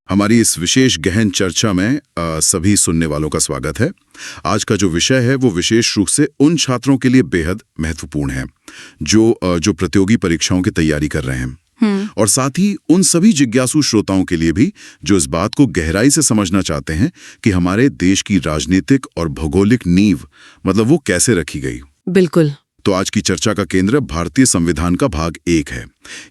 हमारी इस विशेष गहन चर्चा में सभी सुनने वालों का स्वागत है। आज का जो विषय है वो विशेष रूप से उन छात्रों के लिए बेहद महत्वपूर्ण है जो प्रतियोगी परीक्षाओं की तैयारी कर रहे हैं और साथ ही उन सभी जिज्ञासु श्रोताओं के लिए भी जो इस बात को गहराई से समझना चाहते हैं कि हमारे देश की राजनीतिक और भौगोलिक नींव मतलब वो कैसे रखी गई। बिल्कुल। तो आज की चर्चा का केंद्र भारतीय संविधान का भाग 1 है,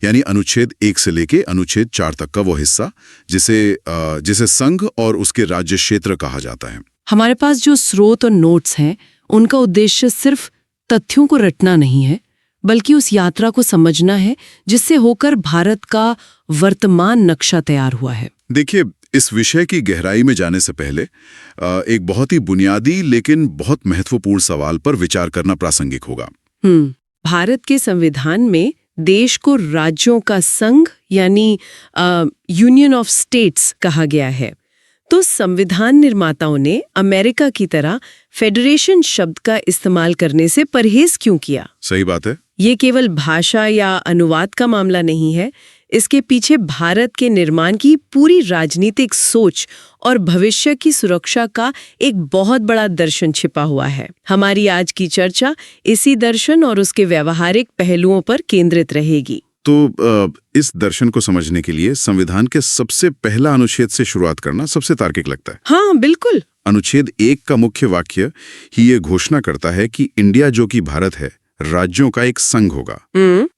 यानी अनुच्छेद 1 से लेके अनुच्छेद 4 तक का वो हिस्सा जिसे संघ और उसके राज्य क्षेत्र कहा जाता है। हमारे पास जो स्रोत और नोट्स हैं उनका उद्देश्य सिर्फ तथ्यों को रटना नहीं है, बल्कि उस यात्रा को समझना है जिससे होकर भारत का वर्तमान नक्शा तैयार हुआ है। देखिए, इस विषय की गहराई में जाने से पहले एक बहुत ही बुनियादी लेकिन बहुत महत्वपूर्ण सवाल पर विचार करना प्रासंगिक होगा। भारत के संविधान में देश को राज्यों का संघ यानी यूनियन ऑफ स्टेट्स कहा गया है। तो संविधान निर्माताओं ने अमेरिका की तरह फेडरेशन शब्द का इस्तेमाल करने से परहेज क्यों किया? सही बात है। ये केवल भाषा या अनुवाद का मामला नहीं है। इसके पीछे भारत के निर्माण की पूरी राजनीतिक सोच और भविष्य की सुरक्षा का एक बहुत बड़ा दर्शन छिपा हुआ है। हमारी आज की चर्चा इसी दर्शन और उसके व्यावहारिक पहलुओं पर केंद्रित रहेगी। तो इस दर्शन को समझने के लिए संविधान के सबसे पहला अनुच्छेद से शुरुआत करना सबसे तार्किक लगता है। हाँ, बिल्कुल। अनुच्छेद 1 का मुख्य वाक्य ही ये घोषणा करता है कि इंडिया जो कि भारत है, राज्यों का एक संघ होगा।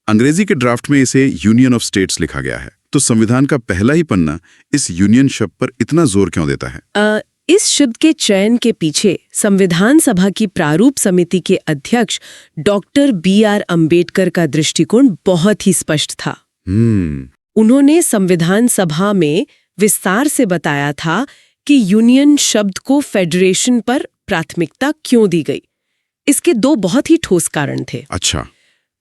अंग्रेजी के ड्राफ्ट में इसे यूनियन ऑफ स्टेट्स लिखा गया है। तो संविधान का पहला ही पन्ना इस यूनियन शब्द पर इतना जोर क्यों देता है? इस शब्द के चयन के पीछे संविधान सभा की प्रारूप समिति के अध्यक्ष डॉक्टर B.R. अम्बेडकर का दृष्टिकोण बहुत ही स्पष्ट था। उन्होंने संविधान सभा में विस्तार से बताया था कि यूनियन शब्द को फेडरेशन पर प्राथमिकता क्यों दी गई। इसके 2 बहुत ही ठोस कारण थे। अच्छा।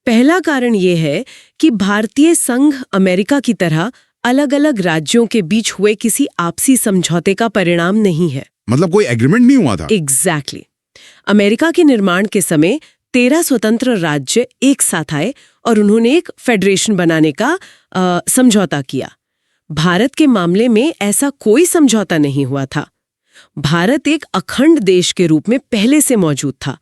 पहला कारण ये है कि भारतीय संघ अमेरिका की तरह अलग अलग राज्यों के बीच हुए किसी आपसी समझौते का परिणाम नहीं है। मतलब कोई एग्रीमेंट नहीं हुआ था। एग्जैक्टली। अमेरिका के निर्माण के समय 13 स्वतंत्र राज्य एक साथ आए और उन्होंने एक फेडरेशन बनाने का समझौता किया। भारत के मामले में ऐसा कोई समझौता नहीं हुआ था। भारत एक अखंड देश के रूप में पहले से मौजूद था।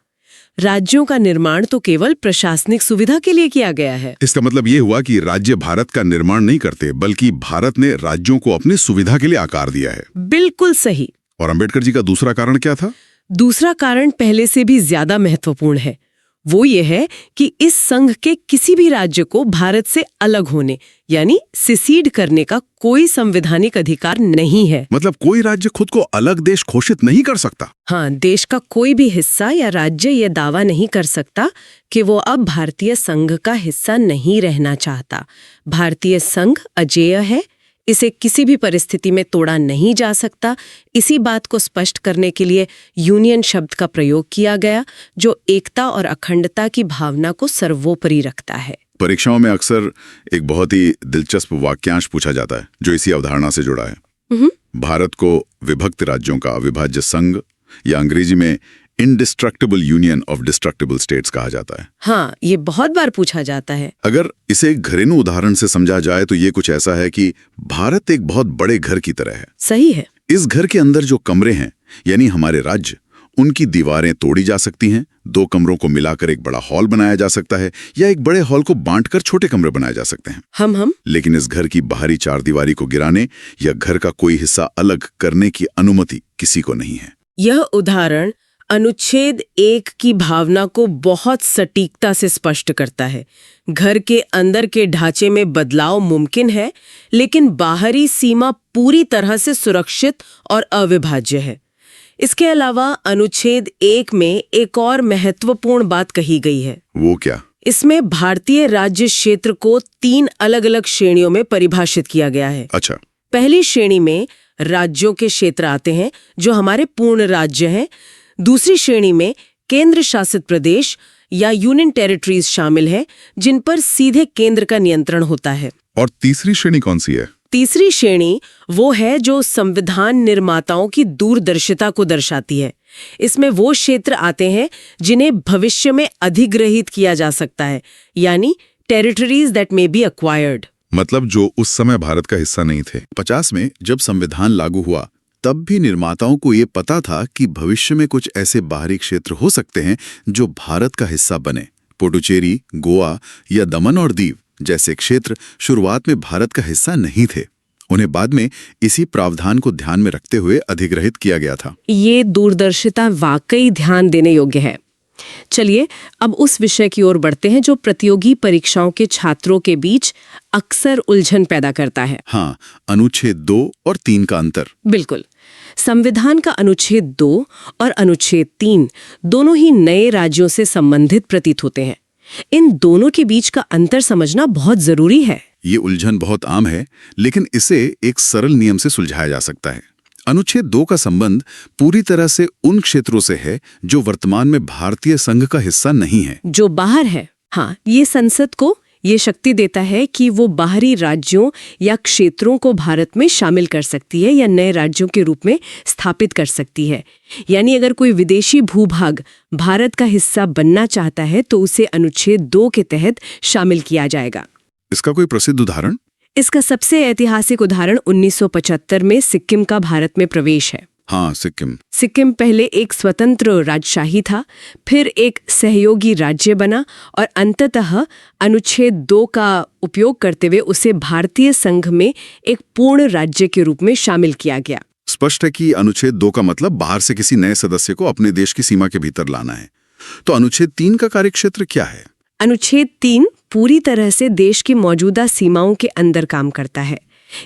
राज्यों का निर्माण तो केवल प्रशासनिक सुविधा के लिए किया गया है। इसका मतलब ये हुआ कि राज्य भारत का निर्माण नहीं करते, बल्कि भारत ने राज्यों को अपनी सुविधा के लिए आकार दिया है। बिल्कुल सही। और अंबेडकर जी का दूसरा कारण क्या था? दूसरा कारण पहले से भी ज्यादा महत्वपूर्ण है। वो ये है कि इस संघ के किसी भी राज्य को भारत से अलग होने यानी सिसीड करने का कोई संवैधानिक अधिकार नहीं है। मतलब कोई राज्य खुद को अलग देश घोषित नहीं कर सकता। हाँ, देश का कोई भी हिस्सा या राज्य ये दावा नहीं कर सकता कि वो अब भारतीय संघ का हिस्सा नहीं रहना चाहता। भारतीय संघ अजेय है, इसे किसी भी परिस्थिति में तोड़ा नहीं जा सकता। इसी बात को स्पष्ट करने के लिए यूनियन शब्द का प्रयोग किया गया, जो एकता और अखंडता की भावना को सर्वोपरि रखता है। परीक्षाओं में अक्सर एक बहुत ही दिलचस्प वाक्यांश पूछा जाता है जो इसी अवधारणा से जुड़ा है। भारत को विभक्त राज्यों का अविभाज्य संघ या अंग्रेजी में indestructible union of destructible states कहा जाता है। हाँ, ये बहुत बार पूछा जाता है। अगर इसे एक घरेलू उदाहरण से समझा जाए तो ये कुछ ऐसा है कि भारत एक बहुत बड़े घर की तरह है। सही है। इस घर के अंदर जो कमरे हैं यानी हमारे राज्य, उनकी दीवारें तोड़ी जा सकती हैं, 2 कमरों को मिलाकर एक बड़ा हॉल बनाया जा सकता है या एक बड़े हॉल को बांटकर छोटे कमरे बनाए जा सकते हैं। लेकिन इस घर की बाहरी चारदीवारी को गिराने या घर का कोई हिस्सा अलग करने की अनुमति किसी को नहीं है। यह उदाहरण अनुच्छेद 1 की भावना को बहुत सटीकता से स्पष्ट करता है। घर के अंदर के ढांचे में बदलाव मुमकिन है, लेकिन बाहरी सीमा पूरी तरह से सुरक्षित और अविभाज्य है। इसके अलावा अनुच्छेद 1 में एक और महत्वपूर्ण बात कही गई है। वो क्या? इसमें भारतीय राज्य क्षेत्र को 3 अलग-अलग श्रेणियों में परिभाषित किया गया है। अच्छा। पहली श्रेणी में राज्यों के क्षेत्र आते हैं जो हमारे पूर्ण राज्य हैं। दूसरी श्रेणी में केंद्र शासित प्रदेश या यूनियन टेरिटरीज शामिल है, जिन पर सीधे केंद्र का नियंत्रण होता है। और तीसरी श्रेणी कौन सी है? तीसरी श्रेणी वो है जो संविधान निर्माताओं की दूरदर्शिता को दर्शाती है। इसमें वो क्षेत्र आते हैं जिन्हें भविष्य में अधिग्रहित किया जा सकता है, यानी territories that may be acquired. मतलब जो उस समय भारत का हिस्सा नहीं थे। 50 में जब संविधान लागू हुआ तब भी निर्माताओं को ये पता था कि भविष्य में कुछ ऐसे बाहरी क्षेत्र हो सकते हैं जो भारत का हिस्सा बने। पुडुचेरी, गोवा या दमन और दीव जैसे क्षेत्र शुरुआत में भारत का हिस्सा नहीं थे। उन्हें बाद में इसी प्रावधान को ध्यान में रखते हुए अधिग्रहित किया गया था। ये दूरदर्शिता वाकई ध्यान देने योग्य है। चलिए अब उस विषय की ओर बढ़ते हैं जो प्रतियोगी परीक्षाओं के छात्रों के बीच अक्सर उलझन पैदा करता है। हाँ, अनुच्छेद 2 और 3 का अंतर। बिल्कुल। संविधान का अनुच्छेद 2 और अनुच्छेद 3 दोनों ही नए राज्यों से संबंधित प्रतीत होते हैं। इन दोनों के बीच का अंतर समझना बहुत जरूरी है। ये उलझन बहुत आम है, लेकिन इसे एक सरल नियम से सुलझाया जा सकता है। अनुच्छेद 2 का संबंध पूरी तरह से उन क्षेत्रों से है जो वर्तमान में भारतीय संघ का हिस्सा नहीं है, जो बाहर है। हाँ, ये संसद को ये शक्ति देता है कि वो बाहरी राज्यों या क्षेत्रों को भारत में शामिल कर सकती है या नए राज्यों के रूप में स्थापित कर सकती है। यानी अगर कोई विदेशी भूभाग भारत का हिस्सा बनना चाहता है तो उसे अनुच्छेद 2 के तहत शामिल किया जाएगा। इसका कोई प्रसिद्ध उदाहरण? इसका सबसे ऐतिहासिक उदाहरण 1975 में सिक्किम का भारत में प्रवेश है। हाँ, सिक्किम पहले एक स्वतंत्र राजशाही था, फिर एक सहयोगी राज्य बना और अंततः अनुच्छेद 2 का उपयोग करते हुए उसे भारतीय संघ में एक पूर्ण राज्य के रूप में शामिल किया गया। स्पष्ट है कि अनुच्छेद 2 का मतलब बाहर से किसी नए सदस्य को अपने देश की सीमा के भीतर लाना है। तो अनुच्छेद 3 का कार्यक्षेत्र क्या है? अनुच्छेद 3 पूरी तरह से देश की मौजूदा सीमाओं के अंदर काम करता है।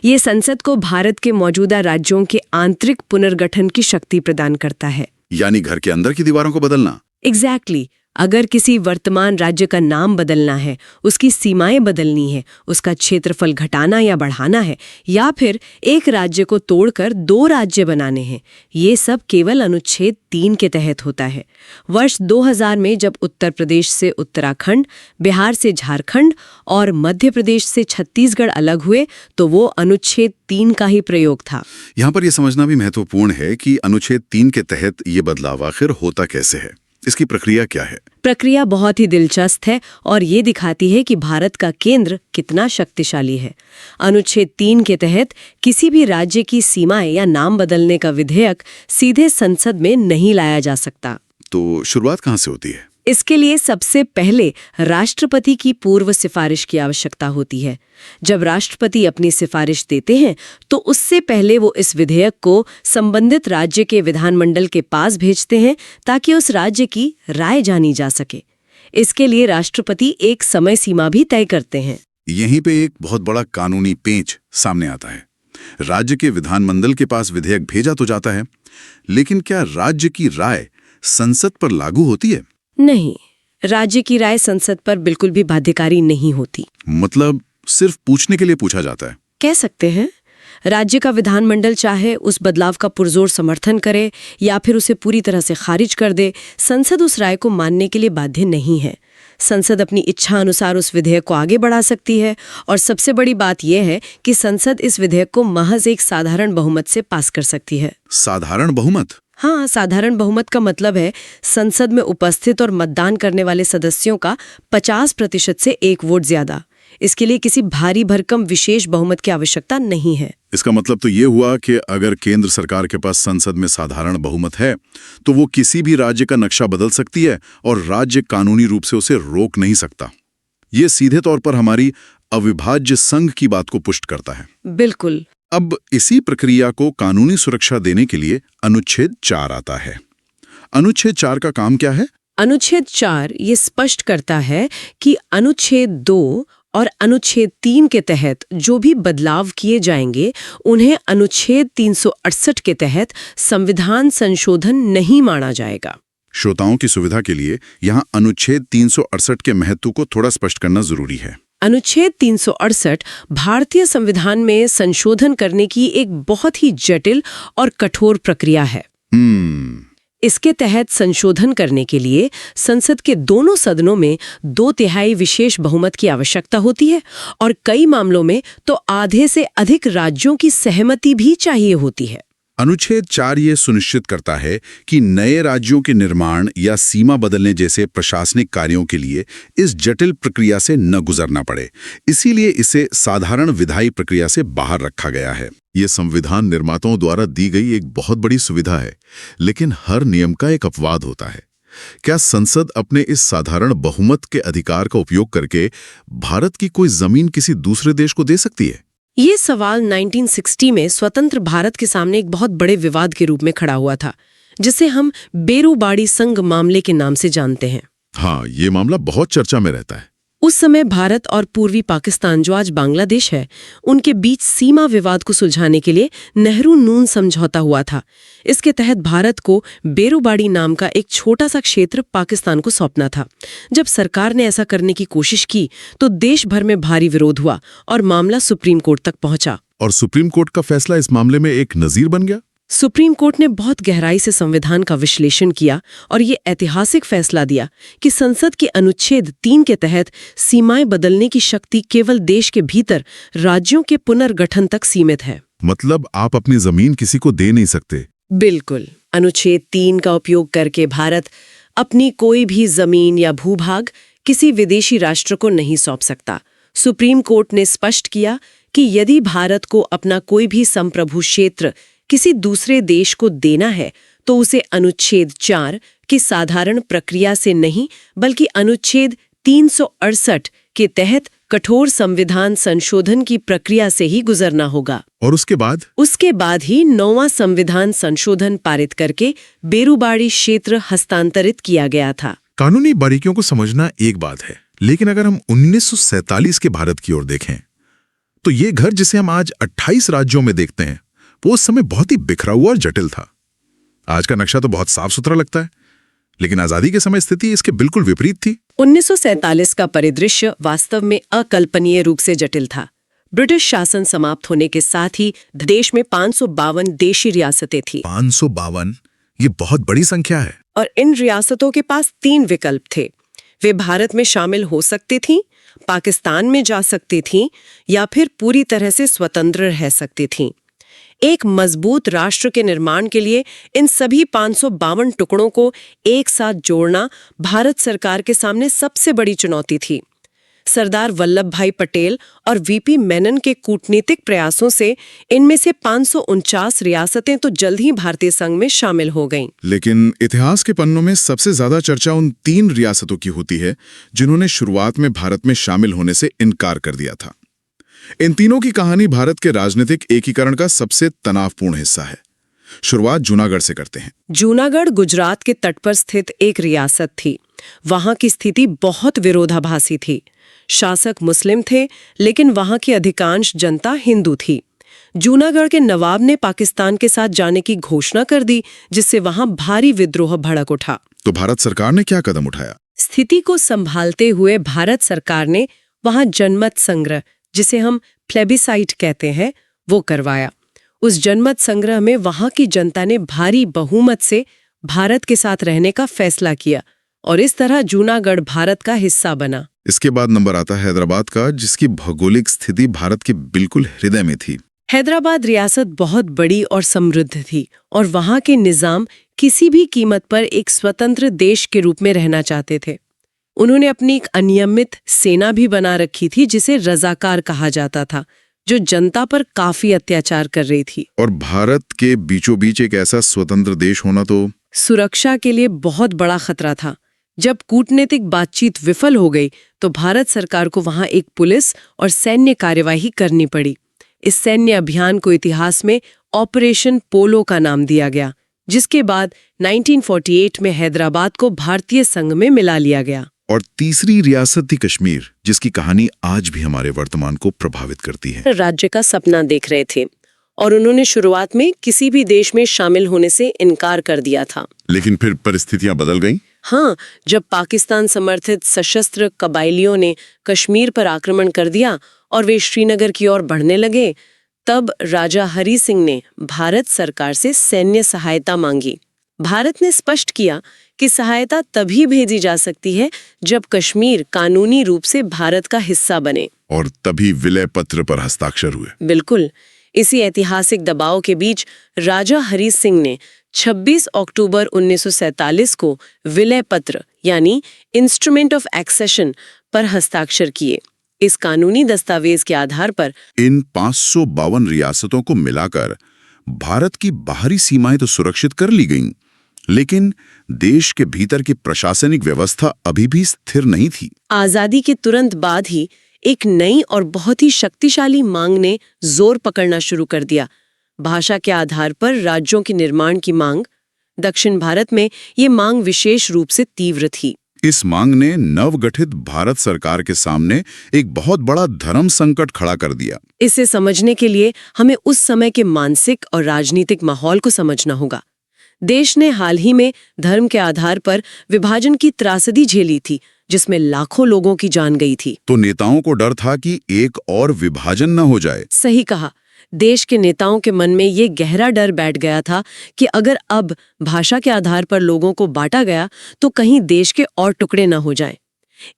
ये संसद को भारत के मौजूदा राज्यों के आंतरिक पुनर्गठन की शक्ति प्रदान करता है। यानी घर के अंदर की दीवारों को बदलना। एग्जैक्टली। अगर किसी वर्तमान राज्य का नाम बदलना है, उसकी सीमाएं बदलनी है, उसका क्षेत्रफल घटाना या बढ़ाना है, या फिर एक राज्य को तोड़कर 2 राज्य बनाने हैं, ये सब केवल अनुच्छेद 3 के तहत होता है। वर्ष 2000 में जब उत्तर प्रदेश से उत्तराखंड, बिहार से झारखंड और मध्य प्रदेश से छत्तीसगढ़ अलग हुए तो वो अनुच्छेद 3 का ही प्रयोग था। यहाँ पर यह समझना भी महत्वपूर्ण है कि अनुच्छेद 3 के तहत ये बदलाव आखिर होता कैसे है, इसकी प्रक्रिया क्या है? प्रक्रिया बहुत ही दिलचस्प है और ये दिखाती है कि भारत का केंद्र कितना शक्तिशाली है। अनुच्छेद 3 के तहत किसी भी राज्य की सीमाएं या नाम बदलने का विधेयक सीधे संसद में नहीं लाया जा सकता। तो शुरुआत कहाँ से होती है? इसके लिए सबसे पहले राष्ट्रपति की पूर्व सिफारिश की आवश्यकता होती है। जब राष्ट्रपति अपनी सिफारिश देते हैं तो उससे पहले वो इस विधेयक को संबंधित राज्य के विधानमंडल के पास भेजते हैं ताकि उस राज्य की राय जानी जा सके। इसके लिए राष्ट्रपति एक समय सीमा भी तय करते हैं। यहीं पे एक बहुत बड़ा कानूनी पेंच सामने आता है। राज्य के विधानमंडल के पास विधेयक भेजा तो जाता है, लेकिन क्या राज्य की राय संसद पर लागू होती है? नहीं, राज्य की राय संसद पर बिल्कुल भी बाध्यकारी नहीं होती। मतलब सिर्फ पूछने के लिए पूछा जाता है, कह सकते हैं। राज्य का विधानमंडल चाहे उस बदलाव का पुरजोर समर्थन करे या फिर उसे पूरी तरह से खारिज कर दे, संसद उस राय को मानने के लिए बाध्य नहीं है। संसद अपनी इच्छा अनुसार उस विधेयक को आगे बढ़ा सकती है और सबसे बड़ी बात यह है कि संसद इस विधेयक को महज एक साधारण बहुमत से पास कर सकती है। साधारण बहुमत? हाँ, साधारण बहुमत का मतलब है संसद में उपस्थित और मतदान करने वाले सदस्यों का 50% से 1 वोट ज्यादा। इसके लिए किसी भारी भरकम विशेष बहुमत की आवश्यकता नहीं है। इसका मतलब तो ये हुआ कि अगर केंद्र सरकार के पास संसद में साधारण बहुमत है तो वो किसी भी राज्य का नक्शा बदल सकती है और राज्य कानूनी रूप से उसे रोक नहीं सकता। ये सीधे तौर पर हमारी अविभाज्य संघ की बात को पुष्ट करता है। बिल्कुल। अब इसी प्रक्रिया को कानूनी सुरक्षा देने के लिए अनुच्छेद 4 आता है। अनुच्छेद 4 का काम क्या है? अनुच्छेद 4 ये स्पष्ट करता है कि अनुच्छेद 2 और अनुच्छेद 3 के तहत जो भी बदलाव किए जाएंगे उन्हें अनुच्छेद 368 के तहत संविधान संशोधन नहीं माना जाएगा। श्रोताओं की सुविधा के लिए यहाँ अनुच्छेद 368 के महत्व को थोड़ा स्पष्ट करना जरूरी है। अनुच्छेद 368 भारतीय संविधान में संशोधन करने की एक बहुत ही जटिल और कठोर प्रक्रिया है। इसके तहत संशोधन करने के लिए संसद के दोनों सदनों में 2/3 विशेष बहुमत की आवश्यकता होती है और कई मामलों में तो आधे से अधिक राज्यों की सहमति भी चाहिए होती है। अनुच्छेद 4 ये सुनिश्चित करता है कि नए राज्यों के निर्माण या सीमा बदलने जैसे प्रशासनिक कार्यों के लिए इस जटिल प्रक्रिया से न गुजरना पड़े। इसीलिए इसे साधारण विधायी प्रक्रिया से बाहर रखा गया है। ये संविधान निर्माताओं द्वारा दी गई एक बहुत बड़ी सुविधा है, लेकिन हर नियम का एक अपवाद होता है। क्या संसद अपने इस साधारण बहुमत के अधिकार का उपयोग करके भारत की कोई जमीन किसी दूसरे देश को दे सकती है? ये सवाल 1960 में स्वतंत्र भारत के सामने एक बहुत बड़े विवाद के रूप में खड़ा हुआ था, जिसे हम बेरूबाड़ी संघ मामले के नाम से जानते हैं। हाँ, ये मामला बहुत चर्चा में रहता है। उस समय भारत और पूर्वी पाकिस्तान, जो आज बांग्लादेश है, उनके बीच सीमा विवाद को सुलझाने के लिए नेहरू नून समझौता हुआ था। इसके तहत भारत को बेरूबाड़ी नाम का एक छोटा सा क्षेत्र पाकिस्तान को सौंपना था। जब सरकार ने ऐसा करने की कोशिश की तो देश भर में भारी विरोध हुआ और मामला सुप्रीम कोर्ट तक पहुंचा। और सुप्रीम कोर्ट का फैसला इस मामले में एक नजीर बन गया। सुप्रीम कोर्ट ने बहुत गहराई से संविधान का विश्लेषण किया और ये ऐतिहासिक फैसला दिया कि संसद के अनुच्छेद 3 के तहत सीमाएं बदलने की शक्ति केवल देश के भीतर राज्यों के पुनर्गठन तक सीमित है। मतलब आप अपनी जमीन किसी को दे नहीं सकते? बिल्कुल। अनुच्छेद 3 का उपयोग करके भारत अपनी कोई भी जमीन या भूभाग किसी विदेशी राष्ट्र को नहीं सौंप सकता। सुप्रीम कोर्ट ने स्पष्ट किया कि यदि भारत को अपना कोई भी संप्रभु क्षेत्र किसी दूसरे देश को देना है तो उसे अनुच्छेद 4 की साधारण प्रक्रिया से नहीं, बल्कि अनुच्छेद 368 के तहत कठोर संविधान संशोधन की प्रक्रिया से ही गुजरना होगा। और उसके बाद ही 9वां संविधान संशोधन पारित करके बेरूबाड़ी क्षेत्र हस्तांतरित किया गया था। कानूनी बारीकियों को समझना एक बात है, लेकिन अगर हम 1947 के भारत की ओर देखें तो ये घर जिसे हम आज 28 राज्यों में देखते हैं, वो उस समय बहुत ही बिखरा हुआ और जटिल था। आज का नक्शा तो बहुत साफ सुथरा लगता है, लेकिन आजादी के समय स्थिति इसके बिल्कुल विपरीत थी। 1947 का परिदृश्य वास्तव में अकल्पनीय रूप से जटिल था। ब्रिटिश शासन समाप्त होने के साथ ही देश में 552 देशी रियासतें थीं। 552, ये बहुत बड़ी संख्या है। और इन रियासतों के पास 3 विकल्प थे। वे भारत में शामिल हो सकती थीं, पाकिस्तान में जा सकती थीं या फिर पूरी तरह से स्वतंत्र रह सकती थीं। एक मजबूत राष्ट्र के निर्माण के लिए इन सभी 552 टुकड़ों को एक साथ जोड़ना भारत सरकार के सामने सबसे बड़ी चुनौती थी। सरदार वल्लभ भाई पटेल और वीपी मेनन के कूटनीतिक प्रयासों से इनमें से 549 रियासतें तो जल्द ही भारतीय संघ में शामिल हो गईं। लेकिन इतिहास के पन्नों में सबसे ज्यादा चर्चा उन 3 रियासतों की होती है जिन्होंने शुरुआत में भारत में शामिल होने से इनकार कर दिया था। इन तीनों की कहानी भारत के राजनीतिक एकीकरण का सबसे तनावपूर्ण हिस्सा है। शुरुआत जूनागढ़ से करते हैं। जूनागढ़ गुजरात के तट पर स्थित एक रियासत थी। वहां की स्थिति बहुत विरोधाभासी थी। शासक मुस्लिम थे, लेकिन वहां की अधिकांश जनता हिंदू थी। जूनागढ़ के नवाब ने पाकिस्तान के साथ जाने की घोषणा कर दी, जिससे वहां भारी विद्रोह भड़क उठा। तो भारत सरकार ने क्या कदम उठाया? स्थिति को संभालते हुए भारत सरकार ने वहां जनमत संग्रह, जिसे हम प्लेबिसाइट कहते हैं, वो करवाया। उस जनमत संग्रह में वहां की जनता ने भारी बहुमत से भारत के साथ रहने का फैसला किया और इस तरह जूनागढ़ भारत का हिस्सा बना। इसके बाद नंबर आता है हैदराबाद का, जिसकी भौगोलिक स्थिति भारत के बिल्कुल हृदय में थी। हैदराबाद रियासत बहुत बड़ी और समृद्ध थी और वहां के निजाम किसी भी कीमत पर एक स्वतंत्र देश के रूप में रहना चाहते थे। उन्होंने अपनी एक अनियमित सेना भी बना रखी थी, जिसे रजाकार कहा जाता था, जो जनता पर काफी अत्याचार कर रही थी। और भारत के बीचों बीच एक ऐसा स्वतंत्र देश होना तो सुरक्षा के लिए बहुत बड़ा खतरा था। जब कूटनीतिक बातचीत विफल हो गई तो भारत सरकार को वहां एक पुलिस और सैन्य कार्यवाही करनी पड़ी। इस सैन्य अभियान को इतिहास में ऑपरेशन पोलो का नाम दिया गया, जिसके बाद 1948 में हैदराबाद को भारतीय संघ में मिला लिया गया। और तीसरी रियासत थी कश्मीर, जिसकी कहानी आज भी हमारे वर्तमान को प्रभावित करती है। राज्य का सपना देख रहे थे और उन्होंने शुरुआत में किसी भी देश में शामिल होने से इनकार कर दिया था। लेकिन फिर परिस्थितियां बदल गईं। हाँ, जब पाकिस्तान समर्थित सशस्त्र कबायलियों ने कश्मीर पर आक्रमण कर दिया और वे श्रीनगर की ओर बढ़ने लगे, तब राजा हरि सिंह ने भारत सरकार से सैन्य सहायता मांगी। भारत ने स्पष्ट किया कि सहायता तभी भेजी जा सकती है जब कश्मीर कानूनी रूप से भारत का हिस्सा बने। और तभी विलय पत्र पर हस्ताक्षर हुए। बिल्कुल। इसी ऐतिहासिक दबाव के बीच राजा हरी सिंह ने 26 अक्टूबर 1947 को विलय पत्र यानी इंस्ट्रूमेंट ऑफ एक्सेशन पर हस्ताक्षर किए। इस कानूनी दस्तावेज के आधार पर इन 552 रियासतों को मिलाकर भारत की बाहरी सीमाएं तो सुरक्षित कर ली गईं, लेकिन देश के भीतर की प्रशासनिक व्यवस्था अभी भी स्थिर नहीं थी। आजादी के तुरंत बाद ही एक नई और बहुत ही शक्तिशाली मांग ने जोर पकड़ना शुरू कर दिया। भाषा के आधार पर राज्यों के निर्माण की मांग। दक्षिण भारत में ये मांग विशेष रूप से तीव्र थी। इस मांग ने नवगठित भारत सरकार के सामने एक बहुत बड़ा धर्म संकट खड़ा कर दिया। इसे समझने के लिए हमें उस समय के मानसिक और राजनीतिक माहौल को समझना होगा। देश ने हाल ही में धर्म के आधार पर विभाजन की त्रासदी झेली थी, जिसमें लाखों लोगों की जान गई थी। तो नेताओं को डर था कि एक और विभाजन न हो जाए। सही कहा। देश के नेताओं के मन में ये गहरा डर बैठ गया था कि अगर अब भाषा के आधार पर लोगों को बांटा गया तो कहीं देश के और टुकड़े न हो जाएं।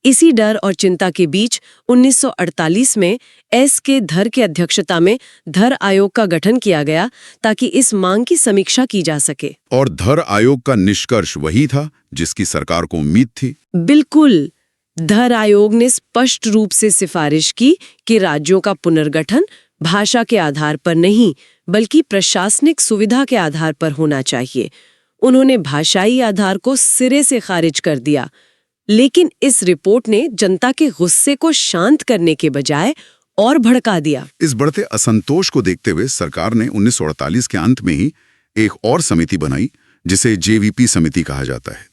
इसी डर और चिंता के बीच 1948 में के धर की अध्यक्षता में धर आयोग का गठन किया गया ताकि इस मांग की समीक्षा की जा सके। और धर आयोग का निष्कर्ष वही था जिसकी सरकार को उम्मीद थी। बिल्कुल। धर आयोग ने स्पष्ट रूप से सिफारिश की कि राज्यों का पुनर्गठन भाषा के आधार पर नहीं बल्कि प्रशासनिक सुविधा के आधार पर होना चाहिए। उन्होंने भाषाई आधार को सिरे से खारिज कर दिया, लेकिन इस रिपोर्ट ने जनता के गुस्से को शांत करने के बजाय और भड़का दिया। इस बढ़ते असंतोष को देखते हुए सरकार ने 1948 के अंत में ही एक और समिति बनाई जिसे जेवीपी समिति कहा जाता है।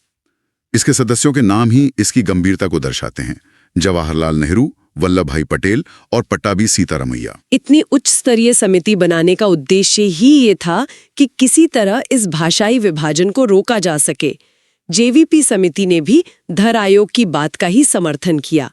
इसके सदस्यों के नाम ही इसकी गंभीरता को दर्शाते हैं: जवाहरलाल नेहरू, वल्लभ भाई पटेल और पट्टाभी सीतारामैया। इतनी उच्च स्तरीय समिति बनाने का उद्देश्य ही ये था कि किसी तरह इस भाषाई विभाजन को रोका जा सके। जेवीपी समिति ने भी धर आयोग की बात का ही समर्थन किया।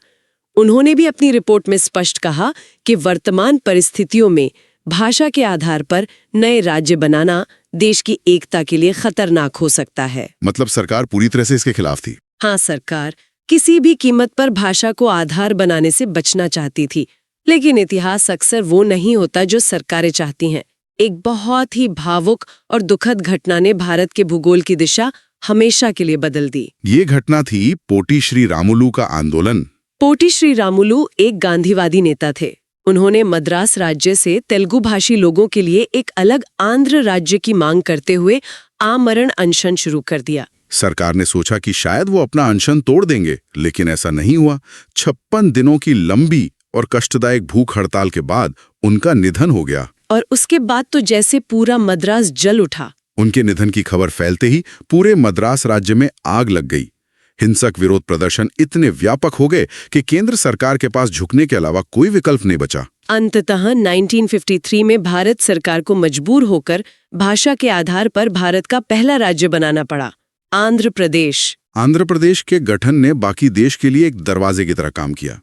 उन्होंने भी अपनी रिपोर्ट में स्पष्ट कहा कि वर्तमान परिस्थितियों में भाषा के आधार पर नए राज्य बनाना देश की एकता के लिए खतरनाक हो सकता है। मतलब सरकार पूरी तरह से इसके खिलाफ थी। हाँ, सरकार किसी भी कीमत पर भाषा को आधार बनाने से बचना चाहती थी, लेकिन इतिहास अक्सर वो नहीं होता जो सरकारें चाहती हैं। एक बहुत ही भावुक और दुखद घटना ने भारत के भूगोल की दिशा हमेशा के लिए बदल दी। ये घटना थी पोटी श्री रामुलु का आंदोलन। पोटी श्री रामुलु एक गांधीवादी नेता थे। उन्होंने मद्रास राज्य से तेलुगु भाषी लोगों के लिए एक अलग आंध्र राज्य की मांग करते हुए आमरण अनशन शुरू कर दिया। सरकार ने सोचा कि शायद वो अपना अनशन तोड़ देंगे, लेकिन ऐसा नहीं हुआ। 56 दिनों की लंबी और कष्टदायक भूख हड़ताल के बाद उनका निधन हो गया। और उसके बाद तो जैसे पूरा मद्रास जल उठा। उनके निधन की खबर फैलते ही पूरे मद्रास राज्य में आग लग गई। हिंसक विरोध प्रदर्शन इतने व्यापक हो गए कि केंद्र सरकार के पास झुकने के अलावा कोई विकल्प नहीं बचा। अंततः 1953 में भारत सरकार को मजबूर होकर भाषा के आधार पर भारत का पहला राज्य बनाना पड़ा, आंध्र प्रदेश। आंध्र प्रदेश के गठन ने बाकी देश के लिए एक दरवाजे की तरह काम किया।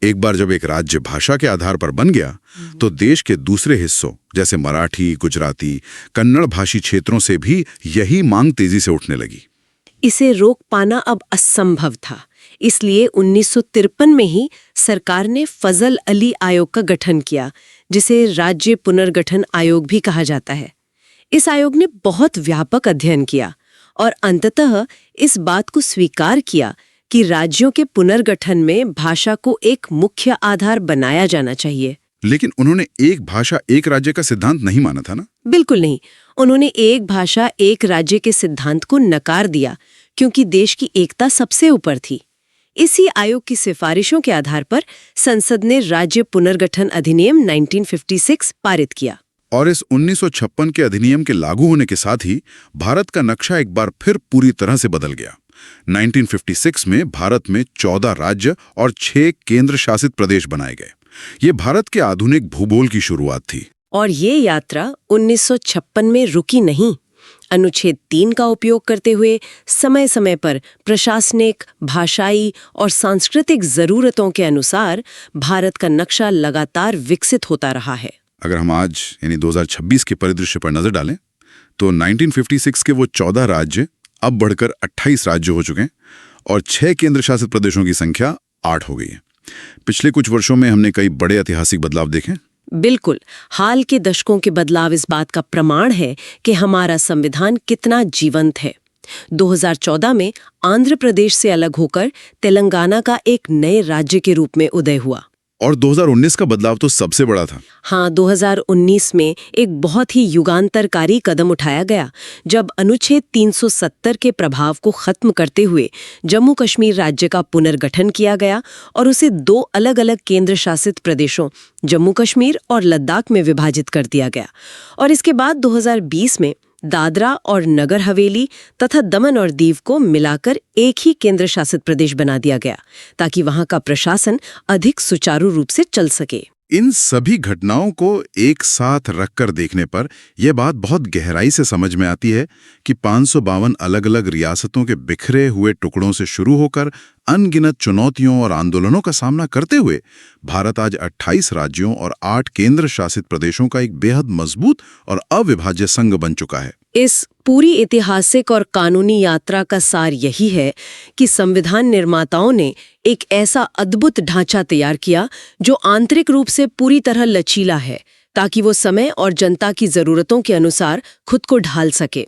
एक बार जब एक राज्य भाषा के आधार पर बन गया तो देश के दूसरे हिस्सों जैसे मराठी, गुजराती, कन्नड़ भाषी क्षेत्रों से भी यही मांग तेजी से उठने लगी। इसे रोक पाना अब असंभव था, इसलिए 1953 में ही सरकार ने फजल अली आयोग का गठन किया, जिसे राज्य पुनर्गठन आयोग भी कहा जाता है। इस आयोग ने बहुत व्यापक अध्ययन किया और अंततः इस बात को स्वीकार किया कि राज्यों के पुनर्गठन में भाषा को एक मुख्य आधार बनाया जाना चाहिए। लेकिन उन्होंने एक भाषा एक राज्य का सिद्धांत नहीं माना था ना? बिल्कुल नहीं। उन्होंने एक भाषा एक राज्य के सिद्धांत को नकार दिया, क्योंकि देश की एकता सबसे ऊपर थी। इसी आयोग की सिफारिशों के आधार पर संसद ने राज्य पुनर्गठन अधिनियम 1956 पारित किया। और इस 1956 के अधिनियम के लागू होने के साथ ही भारत का नक्शा एक बार फिर पूरी तरह से बदल गया। 1956 में भारत में 14 राज्य और 6 केंद्र शासित प्रदेश बनाए गए। ये भारत के आधुनिक भूगोल की शुरुआत थी। और ये यात्रा 1956 में रुकी नहीं। अनुच्छेद 3 का उपयोग करते हुए समय समय पर प्रशासनिक, भाषाई और सांस्कृतिक जरूरतों के अनुसार भारत का नक्शा लगातार विकसित होता रहा है। अगर हम आज यानी 2026 के परिदृश्य पर नजर डालें तो 1956 के वो 14 राज्य अब बढ़कर 28 राज्य हो चुके हैं और 6 केंद्र शासित प्रदेशों की संख्या 8 हो गई है। पिछले कुछ वर्षों में हमने कई बड़े ऐतिहासिक बदलाव देखे। बिल्कुल। हाल के दशकों के बदलाव इस बात का प्रमाण है कि हमारा संविधान कितना जीवंत है। 2014 में आंध्र प्रदेश से अलग होकर तेलंगाना का एक नए राज्य के रूप में उदय हुआ। और 2019 का बदलाव तो सबसे बड़ा था। हाँ, 2019 में एक बहुत ही युगांतरकारी कदम उठाया गया जब अनुच्छेद 370 के प्रभाव को खत्म करते हुए जम्मू कश्मीर राज्य का पुनर्गठन किया गया और उसे 2 अलग-अलग केंद्र शासित प्रदेशों जम्मू कश्मीर और लद्दाख में विभाजित कर दिया गया। और इसके बाद 2020 में दादरा और नगर हवेली तथा दमन और दीव को मिलाकर एक ही केंद्र शासित प्रदेश बना दिया गया ताकि वहां का प्रशासन अधिक सुचारू रूप से चल सके। इन सभी घटनाओं को एक साथ रखकर देखने पर यह बात बहुत गहराई से समझ में आती है कि 552 अलग-अलग रियासतों के बिखरे हुए टुकड़ों से शुरू होकर अनगिनत चुनौतियों और आंदोलनों का सामना करते हुए भारत आज 28 राज्यों और 8 केंद्र शासित प्रदेशों का एक बेहद मजबूत और अविभाज्य संघ बन चुका है। इस पूरी ऐतिहासिक और कानूनी यात्रा का सार यही है कि संविधान निर्माताओं ने एक ऐसा अद्भुत ढांचा तैयार किया जो आंतरिक रूप से पूरी तरह लचीला है ताकि वो समय और जनता की जरूरतों के अनुसार खुद को ढाल सके,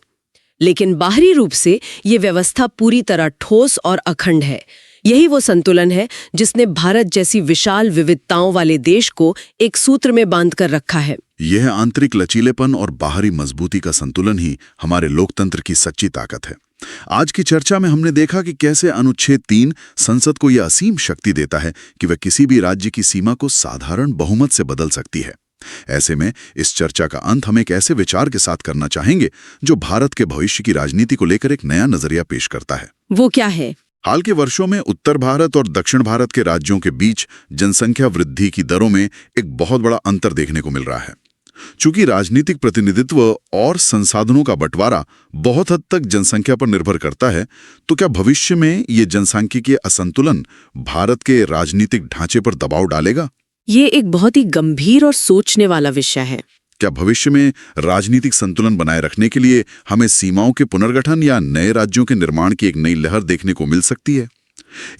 लेकिन बाहरी रूप से ये व्यवस्था पूरी तरह ठोस और अखंड है। यही वो संतुलन है जिसने भारत जैसी विशाल विविधताओं वाले देश को एक सूत्र में बांध कर रखा है। यह आंतरिक लचीलेपन और बाहरी मजबूती का संतुलन ही हमारे लोकतंत्र की सच्ची ताकत है। आज की चर्चा में हमने देखा कि कैसे अनुच्छेद 3 संसद को यह असीम शक्ति देता है कि वह किसी भी राज्य की सीमा को साधारण बहुमत से बदल सकती है। ऐसे में इस चर्चा का अंत हम एक ऐसे विचार के साथ करना चाहेंगे जो भारत के भविष्य की राजनीति को लेकर एक नया नजरिया पेश करता है। वो क्या है? हाल के वर्षों में उत्तर भारत और दक्षिण भारत के राज्यों के बीच जनसंख्या वृद्धि की दरों में एक बहुत बड़ा अंतर देखने को मिल रहा है। चूंकि राजनीतिक प्रतिनिधित्व और संसाधनों का बंटवारा बहुत हद तक जनसंख्या पर निर्भर करता है, तो क्या भविष्य में ये जनसांख्यिकीय असंतुलन भारत के राजनीतिक ढांचे पर दबाव डालेगा? ये एक बहुत ही गंभीर और सोचने वाला विषय है। क्या भविष्य में राजनीतिक संतुलन बनाए रखने के लिए हमें सीमाओं के पुनर्गठन या नए राज्यों के निर्माण की एक नई लहर देखने को मिल सकती है?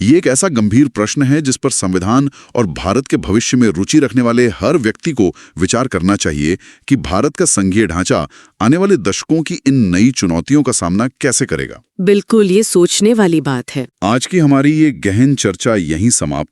ये एक ऐसा गंभीर प्रश्न है जिस पर संविधान और भारत के भविष्य में रुचि रखने वाले हर व्यक्ति को विचार करना चाहिए कि भारत का संघीय ढांचा आने वाले दशकों की इन नई चुनौतियों का सामना कैसे करेगा। बिल्कुल, ये सोचने वाली बात है। आज की हमारी ये गहन चर्चा यहीं समाप्त